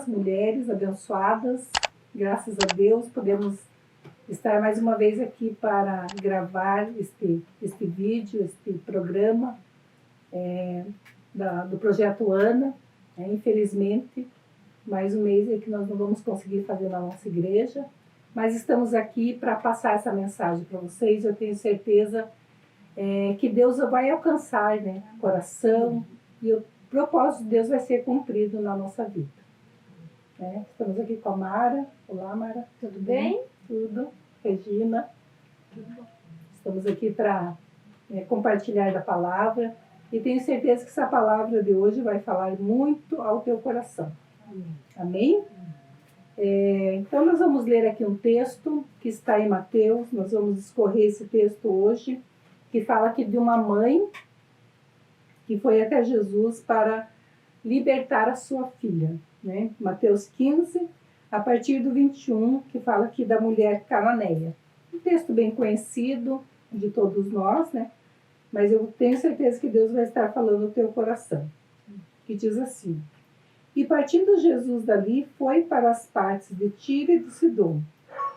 lindas, mulheres abençoadas. Graças a Deus, podemos estar mais uma vez aqui para gravar este vídeo, este programa do Projeto Ana. Infelizmente, mais um mês é que nós não vamos conseguir fazer na nossa igreja, mas estamos aqui para passar essa mensagem para vocês. Eu tenho certeza que Deus vai alcançar, né, o coração, e o propósito de Deus vai ser cumprido na nossa vida. Estamos aqui com a Mara. Olá, Mara. Tudo bem? Tudo. Regina. Estamos aqui para compartilhar da palavra, e tenho certeza que essa palavra de hoje vai falar muito ao teu coração. Amém? Então nós vamos ler aqui um texto que está em Mateus. Nós vamos escorrer esse texto hoje, que fala aqui de uma mãe que foi até Jesus para libertar a sua filha, né? Mateus 15, a partir do 21, que fala aqui da mulher cananeia. Um texto bem conhecido de todos nós, né? Mas eu tenho certeza que Deus vai estar falando no teu coração. Que diz assim: E partindo Jesus dali, foi para as partes de Tiro e de Sidom.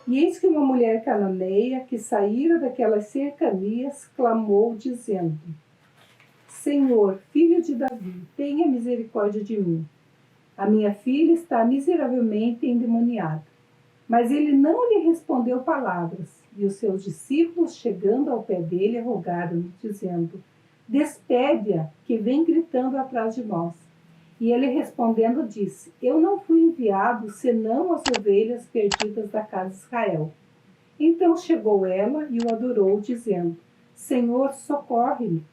E eis que uma mulher cananeia, que saíra daquelas cercanias, clamou, dizendo: Senhor, filho de Davi, tenha misericórdia de mim. A minha filha está miseravelmente endemoniada. Mas ele não lhe respondeu palavras. E os seus discípulos, chegando ao pé dele, rogaram-lhe, dizendo: Despede-a, que vem gritando atrás de nós. E ele respondendo disse: Eu não fui enviado senão as ovelhas perdidas da casa de Israel. Então chegou ela e o adorou, dizendo: Senhor, socorre-me.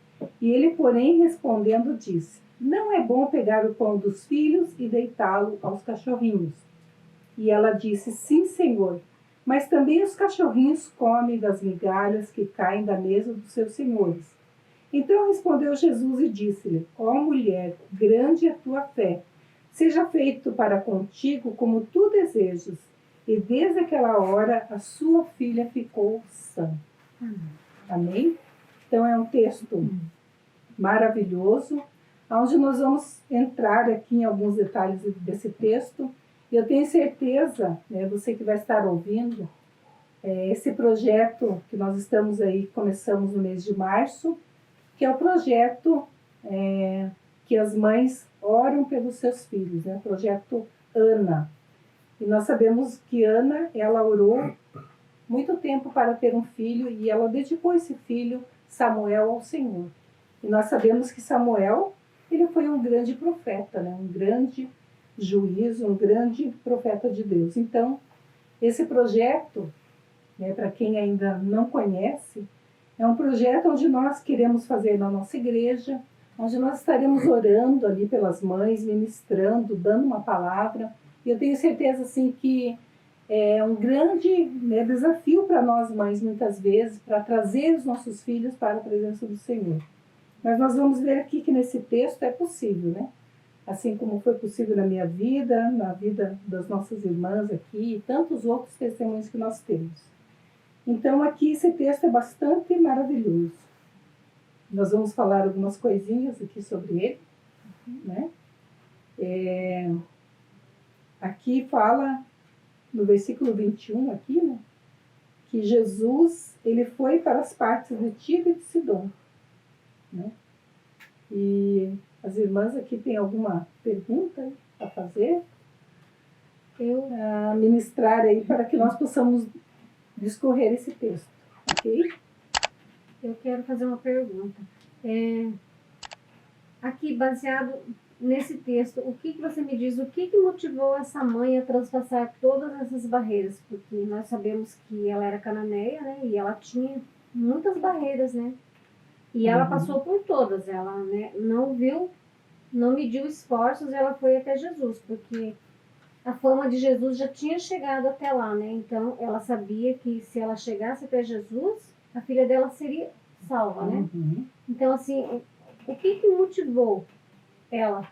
E ele, porém, respondendo disse: Não é bom pegar o pão dos filhos e deitá-lo aos cachorrinhos. E ela disse: Sim, Senhor, mas também os cachorrinhos comem das migalhas que caem da mesa dos seus senhores. Então respondeu Jesus e disse-lhe: Ó mulher, grande é a tua fé. Seja feito para contigo como tu desejas. E desde aquela hora a sua filha ficou sã. Amém? Então é um texto maravilhoso, onde nós vamos entrar aqui em alguns detalhes desse texto. E eu tenho certeza, né, você que vai estar ouvindo, esse projeto que nós estamos aí, começamos no mês de março, que é o projeto que as mães oram pelos seus filhos, né? O projeto Ana. E nós sabemos que Ana, ela orou muito tempo para ter um filho, e ela dedicou esse filho, Samuel, ao Senhor. E nós sabemos que Samuel, ele foi um grande profeta, né? Um grande juiz, um grande profeta de Deus. Então, esse projeto, né, para quem ainda não conhece, é um projeto onde nós queremos fazer na nossa igreja, onde nós estaremos orando ali pelas mães, ministrando, dando uma palavra. E eu tenho certeza, assim, que é um grande, né, desafio para nós mães, muitas vezes, para trazer os nossos filhos para a presença do Senhor. Mas nós vamos ver aqui que nesse texto é possível, né? Assim como foi possível na minha vida, na vida das nossas irmãs aqui, e tantos outros testemunhos que nós temos. Então aqui esse texto é bastante maravilhoso. Nós vamos falar algumas coisinhas aqui sobre ele, né? Aqui fala, no versículo 21 aqui, né, que Jesus, ele foi para as partes de Tiro e de Sidom, né? E as irmãs aqui têm alguma pergunta a fazer? A ministrar aí para que nós possamos discorrer esse texto, ok? Eu quero fazer uma pergunta. Aqui, baseado nesse texto, o que você me diz, o que motivou essa mãe a transpassar todas essas barreiras? Porque nós sabemos que ela era cananeia, né? E ela tinha muitas barreiras, né? E ela passou por todas. Ela, né, não mediu esforços, ela foi até Jesus, porque a fama de Jesus já tinha chegado até lá, né? Então, ela sabia que se ela chegasse até Jesus, a filha dela seria salva, né? Então, assim, o que motivou ela?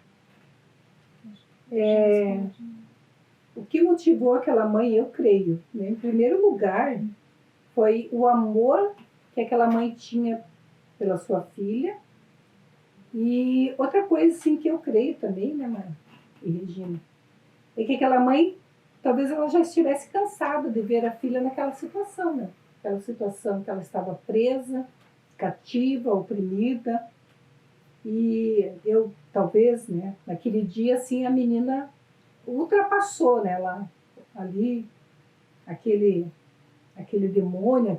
O que motivou aquela mãe, eu creio, né? Em primeiro lugar, foi o amor que aquela mãe tinha pela sua filha. E outra coisa, assim, que eu creio também, né, Mara e Regina, é que aquela mãe, talvez ela já estivesse cansada de ver a filha naquela situação, né? Aquela situação que ela estava presa, cativa, oprimida. E eu, talvez, né, naquele dia, assim, a menina ultrapassou, né? Ela, ali, aquele demônio,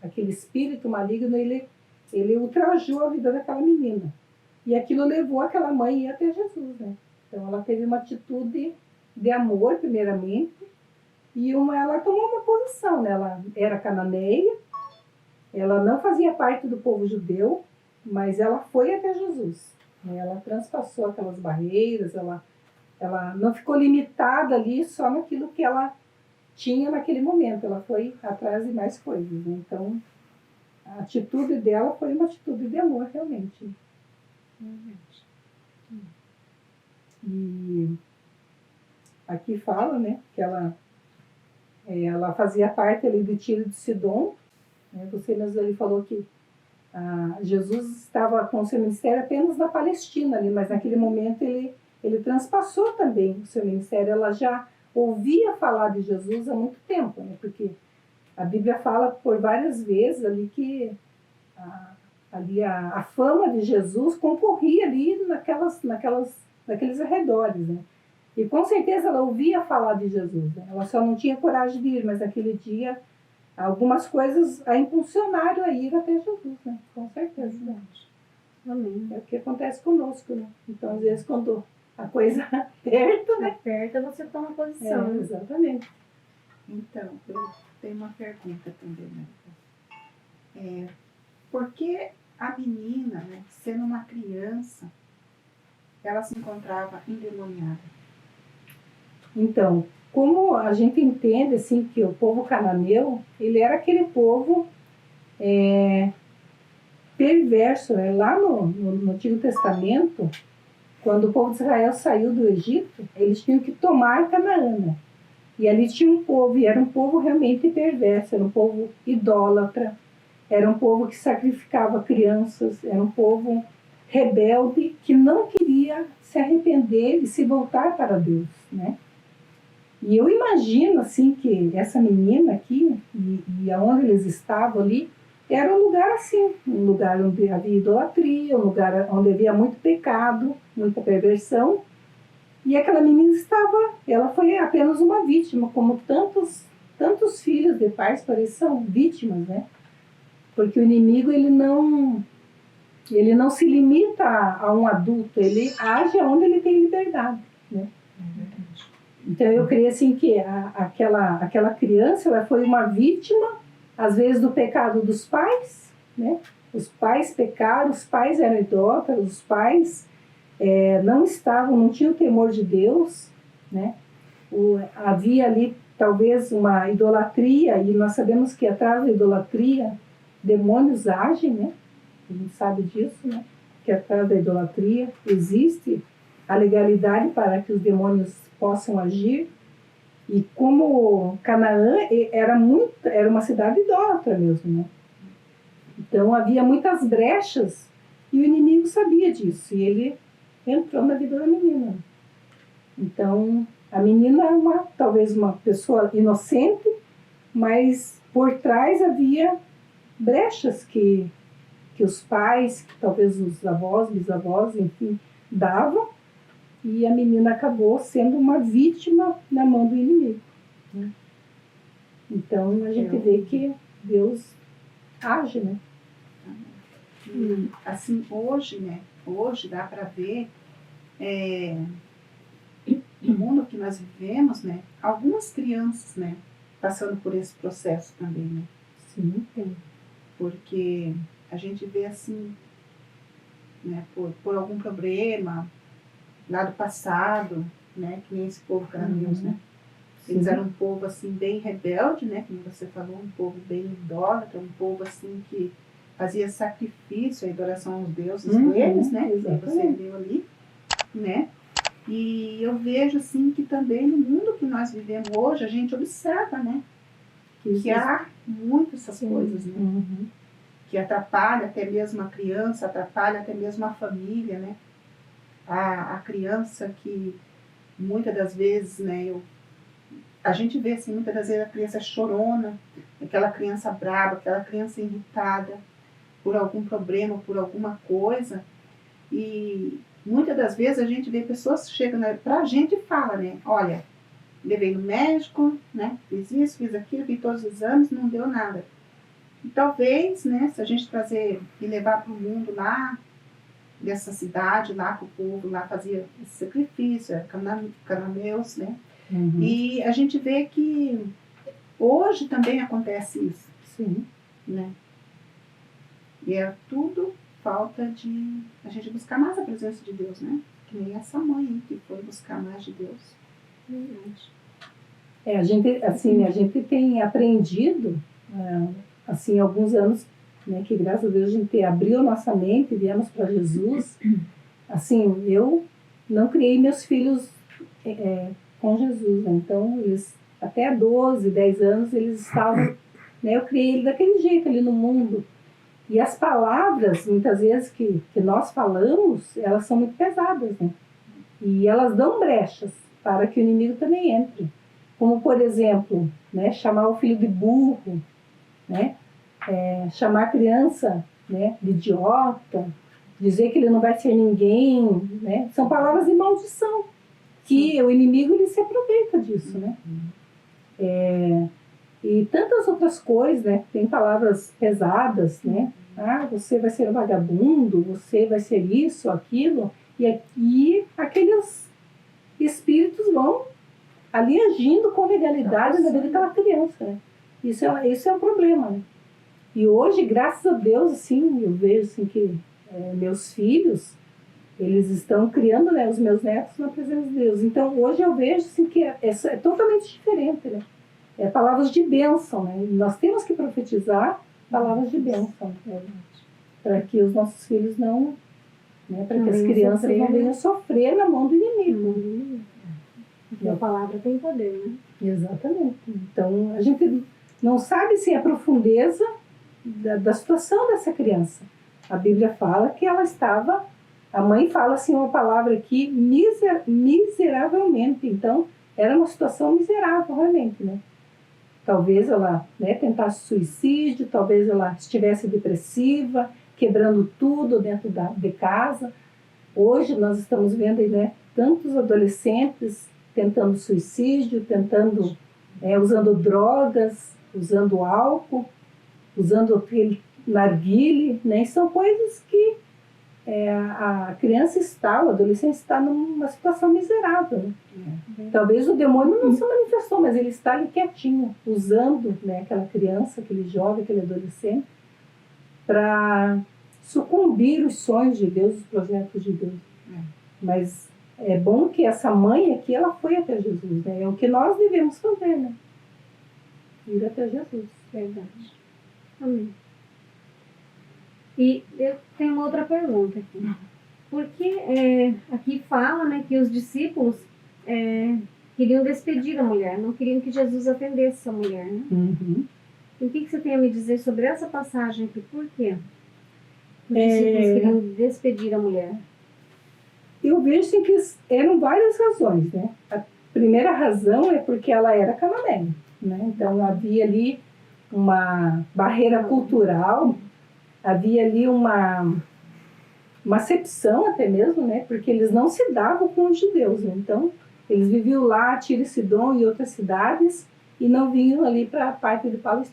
aquele espírito maligno, ele ultrajou a vida daquela menina. E aquilo levou aquela mãe a ir até Jesus, né? Então ela teve uma atitude de amor, primeiramente, e ela tomou uma posição, né? Ela era cananeia, ela não fazia parte do povo judeu, mas ela foi até Jesus, né? Ela transpassou aquelas barreiras, ela não ficou limitada ali só naquilo que ela tinha naquele momento, ela foi atrás de mais coisas, né? Então, a atitude dela foi uma atitude de amor, realmente. E aqui fala, né, que ela fazia parte ali do Tiro de Sidom, né? Você mesmo ali falou que Jesus estava com o seu ministério apenas na Palestina ali, mas naquele momento ele transpassou também o seu ministério. Ela já ouvia falar de Jesus há muito tempo, né? Porque a Bíblia fala por várias vezes ali que a fama de Jesus concorria ali naqueles arredores, né? E com certeza ela ouvia falar de Jesus, né? Ela só não tinha coragem de ir, mas naquele dia algumas coisas a impulsionaram a ir até Jesus, né? Com certeza. Né? Amém. É o que acontece conosco, né? Então, às vezes, quando a coisa aperta, né? Aperta, você toma posição. Exatamente. Então, eu tenho uma pergunta também, né? Por que a menina, né, sendo uma criança, ela se encontrava endemoniada? Então, como a gente entende assim que o povo cananeu, ele era aquele povo perverso, né? Lá no Antigo Testamento, quando o povo de Israel saiu do Egito, eles tinham que tomar Canaã, né? E ali tinha um povo, e era um povo realmente perverso, era um povo idólatra, era um povo que sacrificava crianças, era um povo rebelde que não queria se arrepender e se voltar para Deus, né? E eu imagino assim que essa menina aqui, e aonde eles estavam ali, era um lugar assim, um lugar onde havia idolatria, um lugar onde havia muito pecado, muita perversão. E aquela menina ela foi apenas uma vítima, como tantos filhos de pais são vítimas, né? Porque o inimigo, ele não se limita a um adulto, ele age onde ele tem liberdade, né? Então eu creio assim que aquela criança, ela foi uma vítima, às vezes, do pecado dos pais, né? Os pais pecaram, os pais eram idólatras, os pais não tinham temor de Deus, né? Havia ali talvez uma idolatria, e nós sabemos que atrás da idolatria demônios agem, né? A gente sabe disso, né? Que atrás da idolatria existe a legalidade para que os demônios possam agir. E como Canaã era uma cidade idólatra mesmo, né? Então havia muitas brechas e o inimigo sabia disso, e ele entrou na vida da menina. Então a menina é talvez uma pessoa inocente, mas por trás havia brechas que os pais, que talvez os avós, bisavós, enfim, davam, e a menina acabou sendo uma vítima na mão do inimigo. Né? Então a gente vê que Deus age, né? E, assim, hoje, né? Hoje dá para ver no mundo que nós vivemos, né? Algumas crianças, né? Passando por esse processo também, né? Sim, tem. Porque a gente vê assim, né? Por algum problema lá do passado, né? Que nem esse povo cananeus, né? Eles eram um povo assim bem rebelde, né? Como você falou, um povo bem idólatra, um povo assim que fazia sacrifício, a adoração aos deuses deles, né? Que você viu ali, né? E eu vejo assim que também no mundo que nós vivemos hoje, a gente observa, né? Que há muito essas coisas, né? Que atrapalha até mesmo a criança, atrapalha até mesmo a família, né? A criança que muitas das vezes, né, a gente vê assim, muitas das vezes a criança chorona, aquela criança brava, aquela criança irritada por algum problema, por alguma coisa. E muitas das vezes a gente vê pessoas que chegam pra gente e falam, né, olha, levei no médico, né, fiz isso, fiz aquilo, fiz todos os exames, não deu nada. E talvez, né, se a gente trazer e levar para o mundo lá, dessa cidade, lá que o povo lá fazia esse sacrifício, cananeus, né, e a gente vê que hoje também acontece isso. Sim. Né? E é tudo falta de a gente buscar mais a presença de Deus, né? Que nem essa mãe que foi buscar mais de Deus. Verdade. A gente tem aprendido, assim, alguns anos, né, que graças a Deus a gente abriu nossa mente e viemos para Jesus. Assim, eu não criei meus filhos com Jesus, né? Então eles até 12, 10 anos eles estavam, né, eu criei ele daquele jeito ali no mundo. E as palavras, muitas vezes, que nós falamos, elas são muito pesadas, né? E elas dão brechas para que o inimigo também entre. Como, por exemplo, né, chamar o filho de burro, né? Chamar a criança, né, de idiota, dizer que ele não vai ser ninguém, né? São palavras de maldição, que o inimigo ele se aproveita disso, né? E tantas outras coisas, né? Tem palavras pesadas, né? Ah, você vai ser um vagabundo, você vai ser isso, aquilo. E aqueles espíritos vão ali agindo com legalidade na vida daquela criança, né? Isso é um problema, né? E hoje, graças a Deus, assim, eu vejo assim, que meus filhos, eles estão criando, né, os meus netos na presença de Deus. Então, hoje eu vejo assim, que é totalmente diferente, né? Palavras de bênção, né? E nós temos que profetizar palavras de bênção, né? Para que os nossos filhos não, né, para que as crianças não venham sofrer na mão do inimigo. Porque a palavra tem poder, né? Exatamente. Então, a gente não sabe se é a profundeza da situação dessa criança. A Bíblia fala que ela estava, a mãe fala assim uma palavra aqui, miseravelmente. Então, era uma situação miserável, realmente, né? Talvez ela, né, tentasse suicídio, talvez ela estivesse depressiva, quebrando tudo dentro de casa. Hoje nós estamos vendo, né, tantos adolescentes tentando suicídio, usando drogas, usando álcool, usando aquele narguile, né? São coisas que a criança o adolescente está numa situação miserável, né? Talvez o demônio não se manifestou, mas ele está ali quietinho, usando, né, aquela criança, aquele jovem, aquele adolescente, para sucumbir os sonhos de Deus, os projetos de Deus. Mas é bom que essa mãe aqui, ela foi até Jesus, né? É o que nós devemos fazer, né? Ir até Jesus. Verdade. Amém. E eu tenho uma outra pergunta aqui. Porque aqui fala, né, que os discípulos queriam despedir a mulher, não queriam que Jesus atendesse a mulher, né? Uhum. E o que você tem a me dizer sobre essa passagem aqui? Por quê? Os discípulos queriam despedir a mulher. Eu vejo assim, que eram várias razões, né? A primeira razão é porque ela era cananeia, né? Então havia ali uma barreira cultural, havia ali uma acepção até mesmo, né? Porque eles não se davam com os judeus, né? Então eles viviam lá, Tiro e Sidom e outras cidades, e não vinham ali para a parte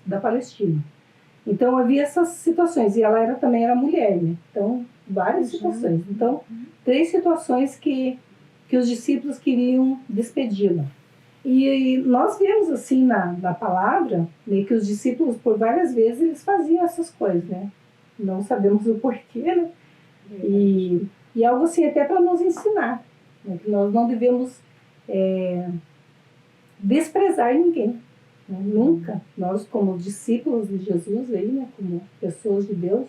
da Palestina. Então havia essas situações, e ela também era mulher, né? Então várias situações. Então 3 situações que os discípulos queriam despedi-la. E nós vemos assim na palavra, né, que os discípulos por várias vezes eles faziam essas coisas, né? Não sabemos o porquê, né? E algo assim até para nos ensinar, né, que nós não devemos desprezar ninguém, né? Nunca. Nós como discípulos de Jesus aí, né, como pessoas de Deus,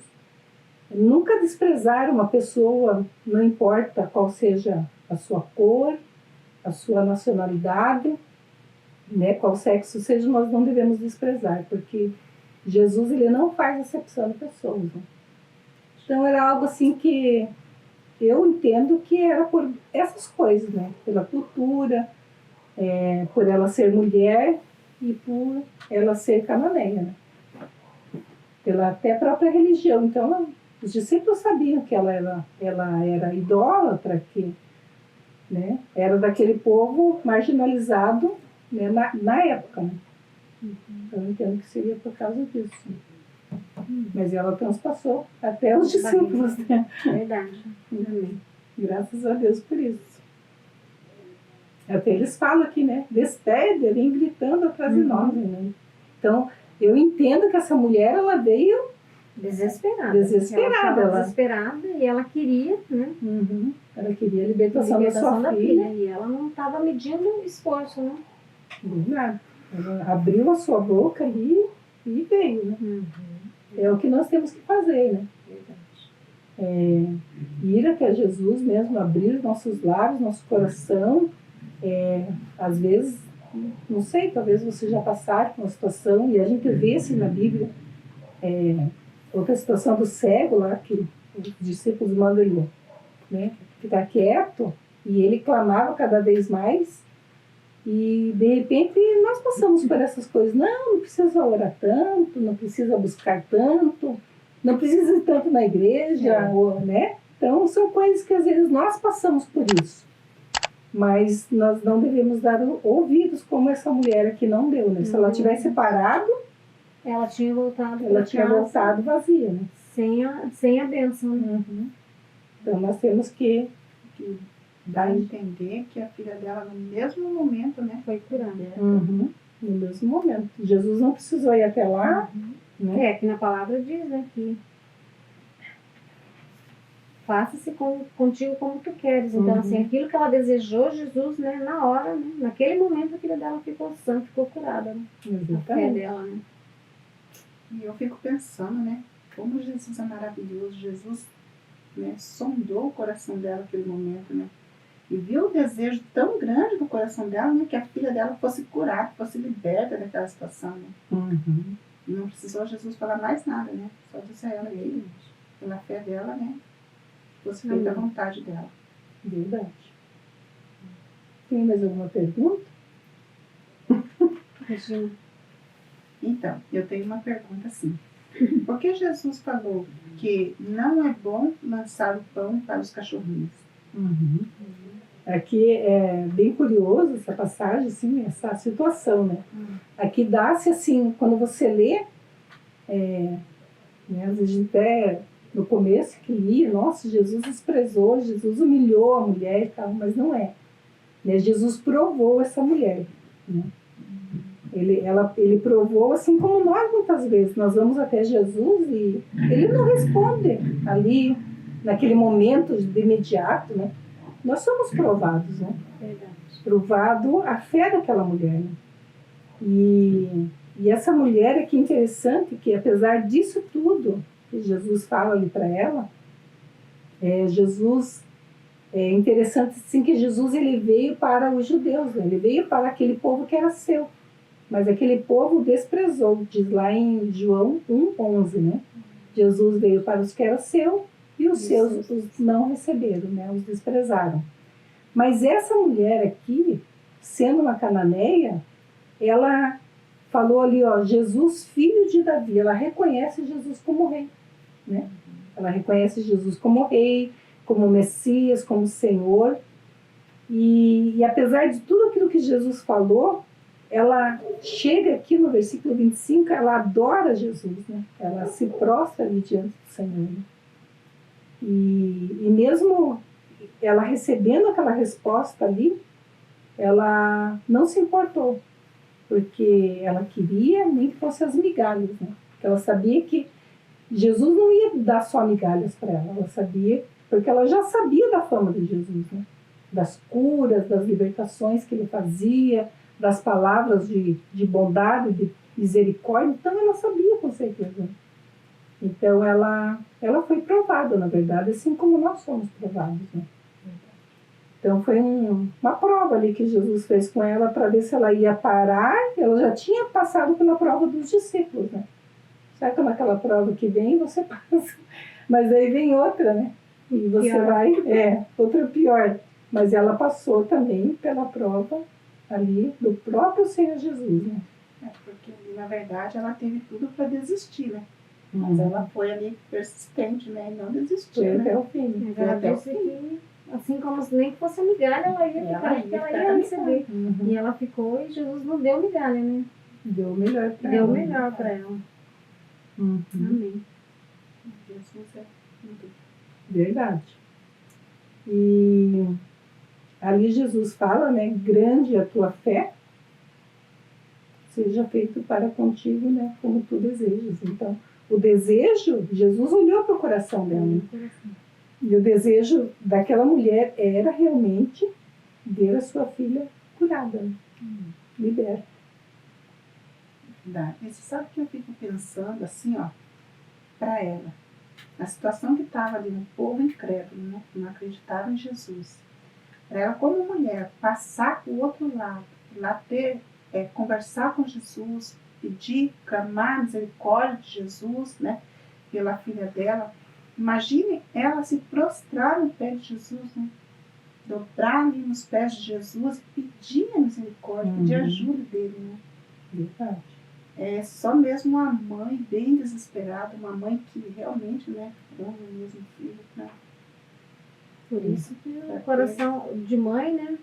nunca desprezar uma pessoa, não importa qual seja a sua cor, a sua nacionalidade, né, qual sexo seja, nós não devemos desprezar, porque Jesus ele não faz acepção de pessoas, né? Então era algo assim que eu entendo que era por essas coisas, né? Pela cultura, por ela ser mulher e por ela ser cananeia, né? Pela até própria religião. Então, os discípulos sabiam que ela era idólatra, que, né, era daquele povo marginalizado, né, na época. Né? Então, eu entendo que seria por causa disso. Mas ela transpassou até os discípulos. Né? Verdade. Amém. Graças a Deus por isso. Até eles falam aqui, né? Despede, vem gritando atrás de nós. Né? Então, eu entendo que essa mulher, ela veio Desesperada. desesperada. Ela desesperada e ela queria, né? Ela queria a libertação da sua filha. E ela não estava medindo esforço, né? Nada. Ela abriu a sua boca ali e veio, né? É o que nós temos que fazer, né? Ir até Jesus mesmo, abrir os nossos lábios, nosso coração. Às vezes, não sei, talvez você já passaram por uma situação, e a gente vê assim na Bíblia, outra situação do cego lá, que os discípulos mandam ele, né, ficar quieto, e ele clamava cada vez mais, e de repente nós passamos por essas coisas. Não precisa orar tanto, não precisa buscar tanto, não precisa ir tanto na igreja, né? Então são coisas que às vezes nós passamos por isso. Mas nós não devemos dar ouvidos como essa mulher aqui não deu, né? Se ela tivesse parado, ela tinha voltado vazia, né? Sem a bênção. Né? Então nós temos que dá a entender que a filha dela, no mesmo momento, né, foi curada. No mesmo momento. Jesus não precisou ir até lá. Né? Que na palavra diz, né, que faça-se contigo como tu queres. Então, assim, aquilo que ela desejou, Jesus, né, na hora, né, naquele momento, a filha dela ficou sã, ficou curada. Né? A fé dela, né? E eu fico pensando, né, como Jesus é maravilhoso. Jesus, né, sondou o coração dela naquele momento, né? E viu o desejo tão grande do coração dela, né, que a filha dela fosse curada, fosse liberta daquela situação, né? E não precisou Jesus falar mais nada, né? Só disse a ela que, pela fé dela, né, fosse feita a vontade dela. Verdade. Tem mais alguma pergunta? Então, eu tenho uma pergunta assim. Por que Jesus falou que não é bom lançar o pão para os cachorrinhos? Aqui é bem curioso essa passagem, assim, essa situação, né? Aqui dá-se assim, quando você lê, né, às vezes até no começo que lia, nossa, Jesus desprezou, Jesus humilhou a mulher e tal, mas não é. Né? Jesus provou essa mulher. Né? Ele provou, assim como nós muitas vezes. Nós vamos até Jesus e ele não responde ali, naquele momento de imediato, né? Nós somos provados, né? Verdade. Provado a fé daquela mulher. Né? E essa mulher, que interessante, que apesar disso tudo que Jesus fala ali para ela, é interessante assim, que Jesus ele veio para os judeus, né? Ele veio para aquele povo que era seu, mas aquele povo desprezou, diz lá em João 1,11, né? Jesus veio para os que eram seu e os seus os não receberam, né? Os desprezaram. Mas essa mulher aqui, sendo uma cananeia, ela falou ali, ó, Jesus, filho de Davi. Ela reconhece Jesus como rei, né? Ela reconhece Jesus como rei, como Messias, como Senhor. E apesar de tudo aquilo que Jesus falou, ela chega aqui no versículo 25, ela adora Jesus, né? Ela se prostra ali diante do Senhor. Né? E mesmo ela recebendo aquela resposta ali, ela não se importou, porque ela queria nem que fosse as migalhas, né? Porque ela sabia que Jesus não ia dar só migalhas para ela, ela sabia, porque ela já sabia da fama de Jesus, né? Das curas, das libertações que ele fazia, das palavras de bondade, de misericórdia, então ela sabia com certeza. Então ela foi provada, na verdade, assim como nós somos provados, né? Então foi uma prova ali que Jesus fez com ela para ver se ela ia parar. Ela já tinha passado pela prova dos discípulos, né? Sabe quando aquela prova que vem, você passa, mas aí vem outra, né? E você Pior. vai, outra pior. Mas ela passou também pela prova ali do próprio Senhor Jesus, né? Porque, na verdade, ela teve tudo para desistir, né? Mas ela foi ali persistente, né? E não desistiu, Foi né? até o fim. Ela até o disse que, assim como se nem que fosse migalha, ela ia Ela ficar, ia porque ela ficar ia com receber. Uhum. E ela ficou e Jesus não deu migalha, né? Deu o melhor para Deu ela. o melhor para ela. Uhum. Amém. Jesus é muito. Verdade. E ali Jesus fala, né? Grande é a tua fé, seja feito para contigo, né? Como tu desejas. Então, o desejo, Jesus olhou para o coração dela. Né? E o desejo daquela mulher era realmente ver a sua filha curada, né? Liberta. Verdade. E você sabe que eu fico pensando assim, ó, para ela, a situação que estava ali no povo incrédulo, né, que não acreditava em Jesus, para ela como mulher passar para o outro lado, lá ter, conversar com Jesus, pedir, clamar a misericórdia de Jesus, né, pela filha dela. Imagine ela se prostrar no pé de Jesus, né, dobrar ali nos pés de Jesus e pedir a misericórdia, pedir a ajuda dele, né. Verdade. É só mesmo uma mãe bem desesperada, uma mãe que realmente, né, ama o mesmo filho, né? Por isso que o coração de mãe, né?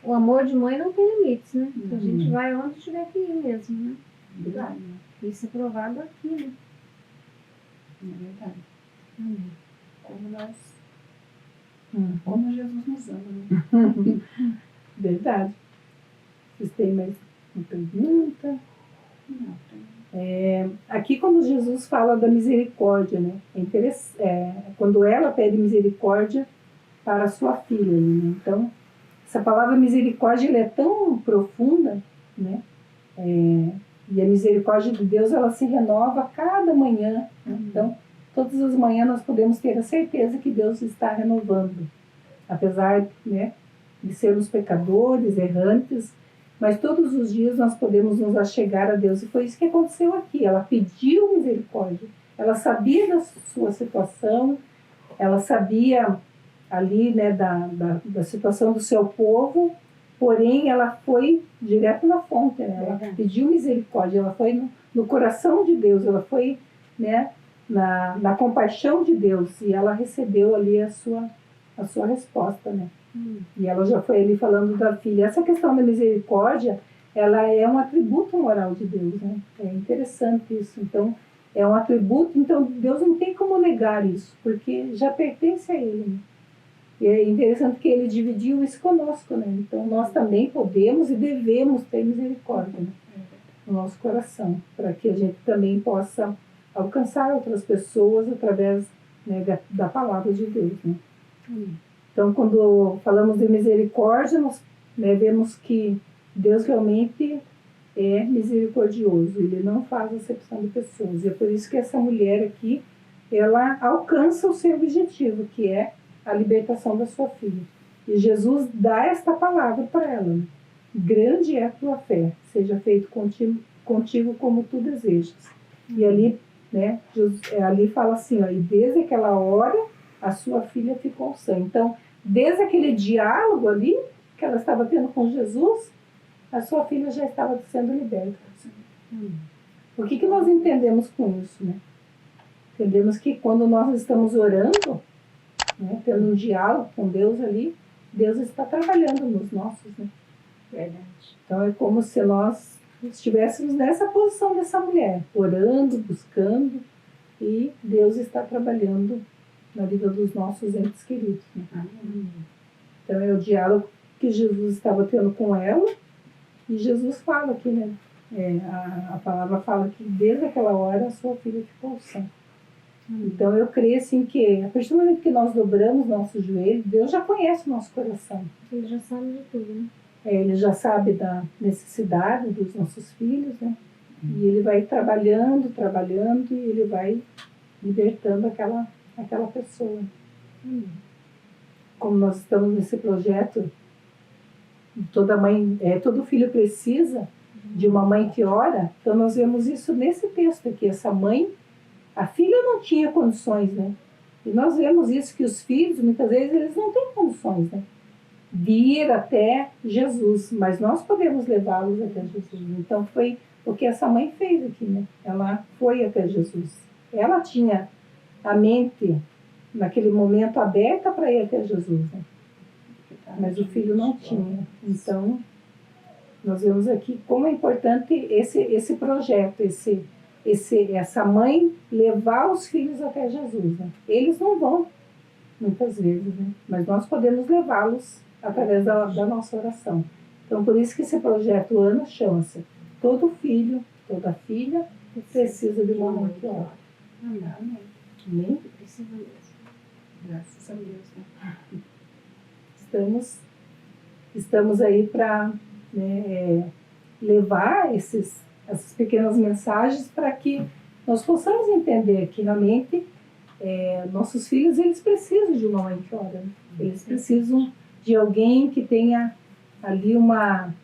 O amor de mãe não tem limites, né? A gente vai onde tiver que ir mesmo, né? Verdade, né? Isso é provado aqui, né? É verdade. Amém. Como Jesus nos ama, né? Verdade. Vocês têm mais uma pergunta? Não, tem. Aqui quando Jesus fala da misericórdia, né? Quando ela pede misericórdia para a sua filha, né? Então, essa palavra misericórdia ela é tão profunda, né? E a misericórdia de Deus ela se renova a cada manhã. Né? Então, todas as manhãs nós podemos ter a certeza que Deus está renovando, apesar, né, de sermos pecadores, errantes, mas todos os dias nós podemos nos achegar a Deus. E foi isso que aconteceu aqui. Ela pediu misericórdia. Ela sabia da sua situação, ela sabia ali, né, da situação do seu povo, porém ela foi direto na fonte, né? Ela pediu misericórdia, ela foi no coração de Deus, ela foi, né, na compaixão de Deus, e ela recebeu ali a sua resposta, né? E ela já foi ali falando da filha. Essa questão da misericórdia, ela é um atributo moral de Deus, né? É interessante isso. Então, é um atributo, então Deus não tem como negar isso, porque já pertence a Ele, né? E é interessante que Ele dividiu isso conosco, né? Então, nós também podemos e devemos ter misericórdia, né, no nosso coração, para que a gente também possa alcançar outras pessoas através, né, da palavra de Deus, né? Então, quando falamos de misericórdia, nós, né, vemos que Deus realmente é misericordioso. Ele não faz acepção de pessoas. E é por isso que essa mulher aqui, ela alcança o seu objetivo, que é a libertação da sua filha. E Jesus dá esta palavra para ela, né? Grande é a tua fé, seja feito contigo como tu desejas. E ali, né, ali fala assim, ó, e desde aquela hora a sua filha ficou sã. Então, desde aquele diálogo ali que ela estava tendo com Jesus, a sua filha já estava sendo liberta. O que nós entendemos com isso, né? Entendemos que quando nós estamos orando, né, tendo um diálogo com Deus ali, Deus está trabalhando nos nossos, né? Verdade. Então é como se nós estivéssemos nessa posição dessa mulher, orando, buscando, e Deus está trabalhando na vida dos nossos entes queridos, né? Então é o diálogo que Jesus estava tendo com ela, e Jesus fala aqui, né? A palavra fala que desde aquela hora a sua filha ficou sã. Então eu creio assim que a partir do momento que nós dobramos nosso joelho, Deus já conhece o nosso coração. Ele já sabe de tudo, né? Ele já sabe da necessidade dos nossos filhos, né? E ele vai trabalhando, e ele vai libertando aquela pessoa. Como nós estamos nesse projeto, todo filho precisa de uma mãe que ora, então nós vemos isso nesse texto aqui. Essa mãe, a filha não tinha condições, né, E nós vemos isso, que os filhos, muitas vezes, eles não têm condições, né, de ir até Jesus, mas nós podemos levá-los até Jesus. Então foi o que essa mãe fez aqui, né? Ela foi até Jesus. Ela tinha a mente, naquele momento, aberta para ir até Jesus, né? Mas o filho não tinha. Então, nós vemos aqui como é importante esse projeto, essa mãe levar os filhos até Jesus, né? Eles não vão, muitas vezes, né? Mas nós podemos levá-los através da nossa oração. Então, por isso que esse projeto ANA chama-se Todo Filho, Toda Filha Precisa de uma Mãe que Ora. Amém. Amém? Precisa mesmo. Graças a Deus. Né? Estamos aí para, né, levar essas pequenas mensagens para que nós possamos entender que realmente nossos filhos, eles precisam de uma mãe que ora, né? Eles precisam de alguém que tenha ali uma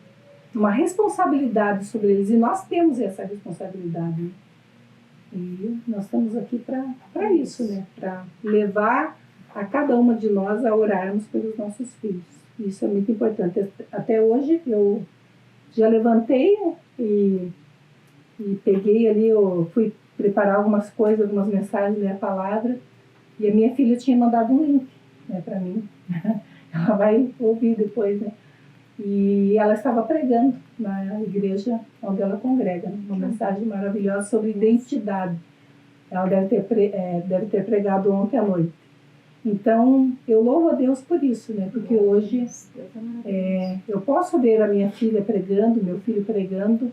responsabilidade sobre eles, e nós temos essa responsabilidade, né? E nós estamos aqui para isso, né? Para levar a cada uma de nós a orarmos pelos nossos filhos. Isso é muito importante. Até hoje eu já levantei e peguei ali, eu fui preparar algumas coisas, algumas mensagens, ler a palavra, e a minha filha tinha mandado um link, né, para mim. Ela vai ouvir depois, né? E ela estava pregando na igreja onde ela congrega, né? Uma mensagem maravilhosa sobre identidade. Ela deve ter pregado ontem à noite. Então, eu louvo a Deus por isso, né? Porque hoje eu posso ver a minha filha pregando, meu filho pregando,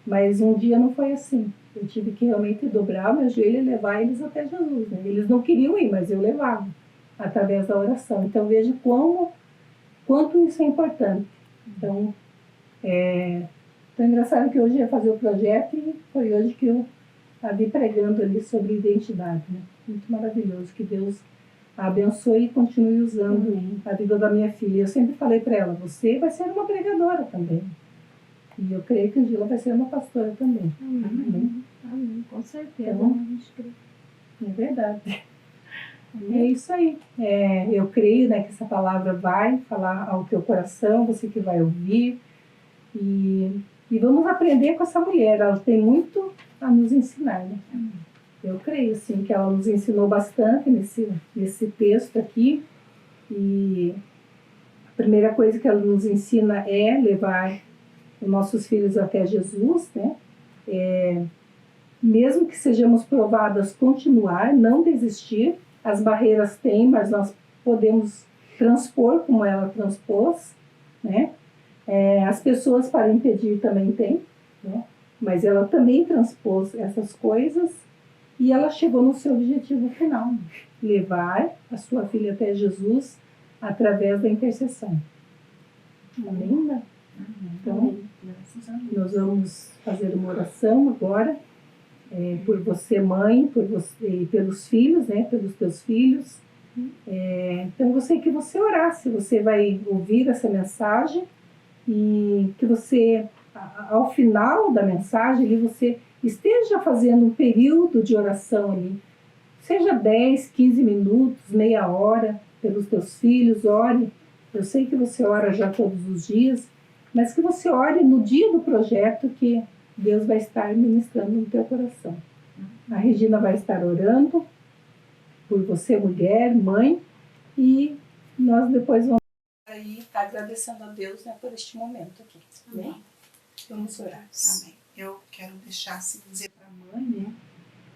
mas um dia não foi assim. Eu tive que realmente dobrar o meu joelho e levar eles até Jesus, né? Eles não queriam ir, mas eu levava, através da oração. Então, veja quanto isso é importante. Então, tão engraçado que hoje ia fazer o projeto e foi hoje que eu a vi pregando ali sobre identidade, né? Muito maravilhoso. Que Deus a abençoe e continue usando a vida da minha filha. Eu sempre falei para ela, você vai ser uma pregadora também. E eu creio que um dia ela vai ser uma pastora também. Amém. Amém. Com certeza. Então, A gente crê. é verdade. É isso aí. Eu creio, né, que essa palavra vai falar ao teu coração, você que vai ouvir. E vamos aprender com essa mulher. Ela tem muito a nos ensinar, né? Eu creio, sim, que ela nos ensinou bastante nesse texto aqui. E a primeira coisa que ela nos ensina é levar os nossos filhos até Jesus, né? Mesmo que sejamos provadas, continuar, não desistir. As barreiras tem, mas nós podemos transpor como ela transpôs, né? As pessoas para impedir também tem, né? Mas ela também transpôs essas coisas e ela chegou no seu objetivo final, levar a sua filha até Jesus através da intercessão. Amém, né? Então, nós vamos fazer uma oração agora, por você, mãe, por você e pelos filhos, né? Pelos teus filhos. Então, eu gostaria que você orasse. Você vai ouvir essa mensagem e que você, ao final da mensagem, ali, você esteja fazendo um período de oração ali. Seja 10, 15 minutos, meia hora, pelos teus filhos, ore. Eu sei que você ora já todos os dias, mas que você ore no dia do projeto que Deus vai estar ministrando no teu coração. A Regina vai estar orando por você, mulher, mãe, e nós depois vamos aí agradecendo a Deus, né, por este momento aqui. Amém? Vamos orar. Amém. Eu quero deixar assim dizer para a mãe, né?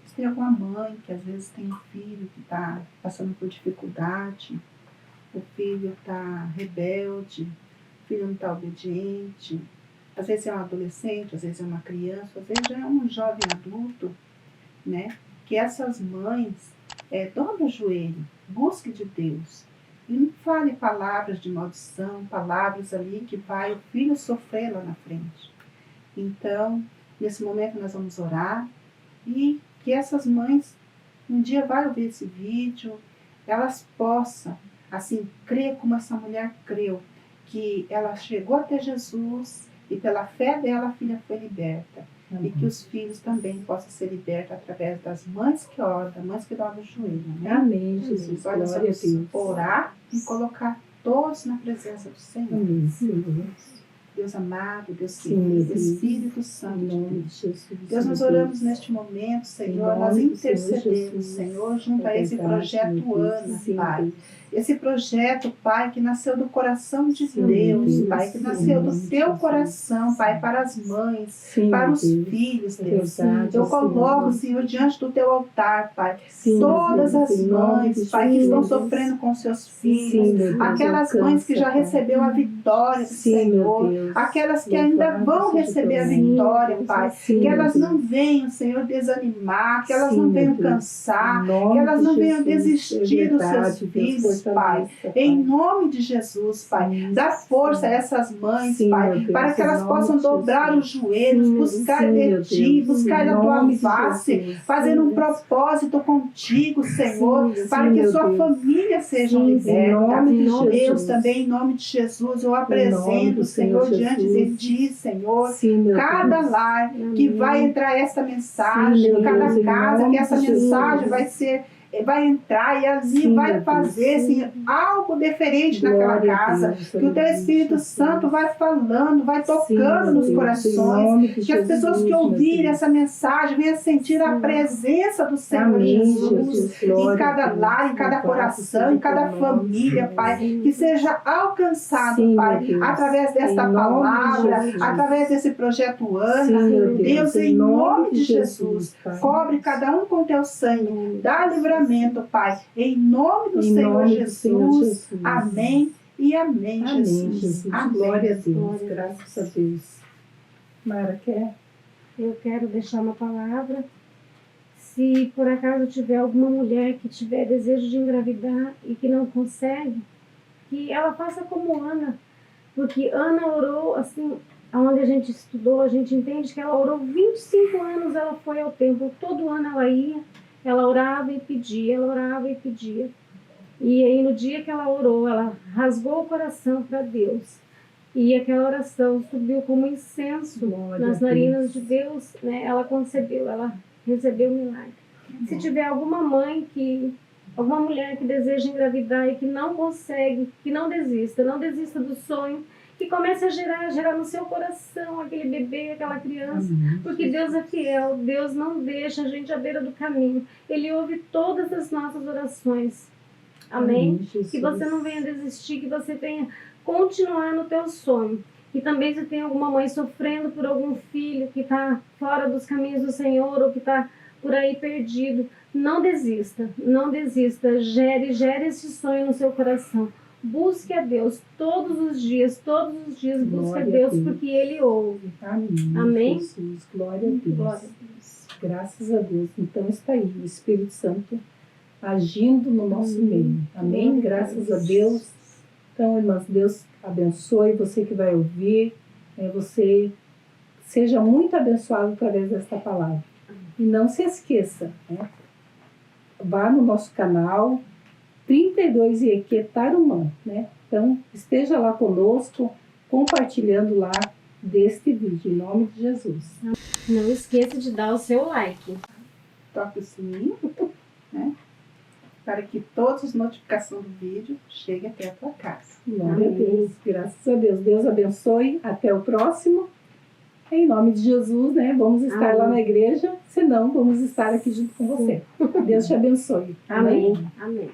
Se tem alguma mãe que às vezes tem um filho que está passando por dificuldade, o filho está rebelde, o filho não está obediente, às vezes é um adolescente, às vezes é uma criança, às vezes já é um jovem adulto, né? Que essas mães dobrem o joelho, busquem de Deus. E não fale palavras de maldição, palavras ali que vai o filho sofrer lá na frente. Então, nesse momento nós vamos orar e que essas mães um dia vão ouvir esse vídeo, elas possam, assim, crer como essa mulher creu, que ela chegou até Jesus e pela fé dela a filha foi liberta. E que os filhos também possam ser libertos através das mães que oram, das mães que dobram o joelho. Né? Amém, Jesus. Olha, Glória a vamos Deus. orar e colocar todos na presença do Senhor. Amém, Senhor. Deus amado, Deus Sim, querido, Deus. Espírito Santo Em de nome Deus. de Jesus. Deus, nós meu oramos Deus. neste momento, Senhor, Em nós nome do Senhor intercedemos, Jesus. Senhor, junto É a esse verdade, projeto meu Deus. Ana, Sim, Pai. Deus. Esse projeto, Pai, que nasceu do coração de Sim, Deus, Deus. Pai, que Sim, nasceu do Deus. teu coração, Pai, para as mães, Sim, para meu os Deus. filhos, É Deus. verdade, Eu coloco, Senhor. Senhor, diante do teu altar, Pai, Sim, todas Deus, as em nome mães, de Pai, que estão Jesus. sofrendo com seus Sim, filhos, meu Deus, aquelas mães que já alcança, Pai. recebeu a vitória do Sim, meu Senhor, Deus. aquelas que ainda Louvado vão seja receber a teu nome. vitória, Pai, Sim, que meu elas Deus. não venham, Senhor, desanimar, que elas Sim, não meu venham Deus. cansar, Em nome que elas de não venham Jesus. desistir É dos verdade, seus Deus, filhos, Pai. fortaleça, Em nome de Jesus, Pai, Sim, dá força a sim. essas mães, Sim, Pai, meu Deus, para que em elas nome possam de dobrar Jesus. os joelhos, Sim, buscar sim, de meu Ti, Deus. buscar Em da Tua nome de face, Jesus. fazer Sim, um Deus. propósito contigo, Senhor, Sim, para sim, que meu sua Deus. família seja Sim, liberta. em nome de Deus, Jesus. também em nome de Jesus, eu nome apresento, do Senhor Senhor, diante de Jesus. Ti, Senhor, Sim, meu cada Deus. lar que vai entrar essa mensagem, Sim, meu cada Deus, em casa nome que essa de mensagem Jesus. vai entrar e ali Sim, vai meu fazer Deus. assim, algo diferente Glória naquela a casa. Deus, Que o Teu aleluia, Espírito Jesus. Santo vai falando, vai Sim, tocando meu nos Deus, em corações. nome de Que as pessoas Jesus, que meu ouvirem Deus. essa mensagem venham sentir a presença do Senhor Amém, Jesus. Jesus. Em Glória cada a Deus. lar, em cada Louvado coração, seja em cada teu nome, família, Senhor. Pai, que seja alcançado, Sim, Pai, meu Deus. através desta Em nome de palavra, Jesus. através desse projeto Ana. Sim, meu Deus, Deus, em nome de Jesus, Pai. cobre cada um com teu sangue, dá livramento, Pai, em nome do Em Senhor nome do Senhor Jesus. Jesus. Amém e amém, Amém, Jesus. Jesus. Amém. Glória a Deus. Glória a Graças a Deus. Mara, quer? Eu quero deixar uma palavra. Se por acaso tiver alguma mulher que tiver desejo de engravidar e que não consegue, que ela faça como Ana. Porque Ana orou, assim, onde a gente estudou, a gente entende que ela orou 25 anos, ela foi ao templo, todo ano ela ia, ela orava e pedia, ela orava e pedia. E aí no dia que ela orou, ela rasgou o coração para Deus. E aquela oração subiu como incenso Glória nas a narinas de Deus. Deus, né? Ela concebeu, ela recebeu o milagre. Se tiver alguma mãe alguma mulher que deseja engravidar e que não consegue, que não desista do sonho, que comece a gerar no seu coração aquele bebê, aquela criança, Amém. porque Deus é fiel, Deus não deixa a gente à beira do caminho, Ele ouve todas as nossas orações. Amém? Jesus. Que você não venha desistir, que você venha continuar no teu sonho. E também se tem alguma mãe sofrendo por algum filho que está fora dos caminhos do Senhor ou que está por aí perdido, não desista, não desista. Gere esse sonho no seu coração. Busque a Deus todos os dias busque Glória a a Deus, Deus. porque Ele ouve. Amém. Amém? Jesus. Glória a Deus. Glória a Deus. Graças a Deus. Então está aí o Espírito Santo agindo no nosso meio. Amém? Graças a Deus. Então, irmãs, Deus abençoe você que vai ouvir. Você seja muito abençoado através desta palavra. E não se esqueça, né? Vá no nosso canal 32 IEQ Tarumã, né? Então, esteja lá conosco, compartilhando lá deste vídeo, em nome de Jesus. Não esqueça de dar o seu like. Toque o sininho, né? Para que todas as notificações do vídeo cheguem até a tua casa. Glória a Amém. Deus, graças a Deus. Deus abençoe, até o próximo. Em nome de Jesus, né? Vamos estar Amém. lá na igreja, senão vamos estar aqui junto com você. Deus te abençoe. Amém. Amém.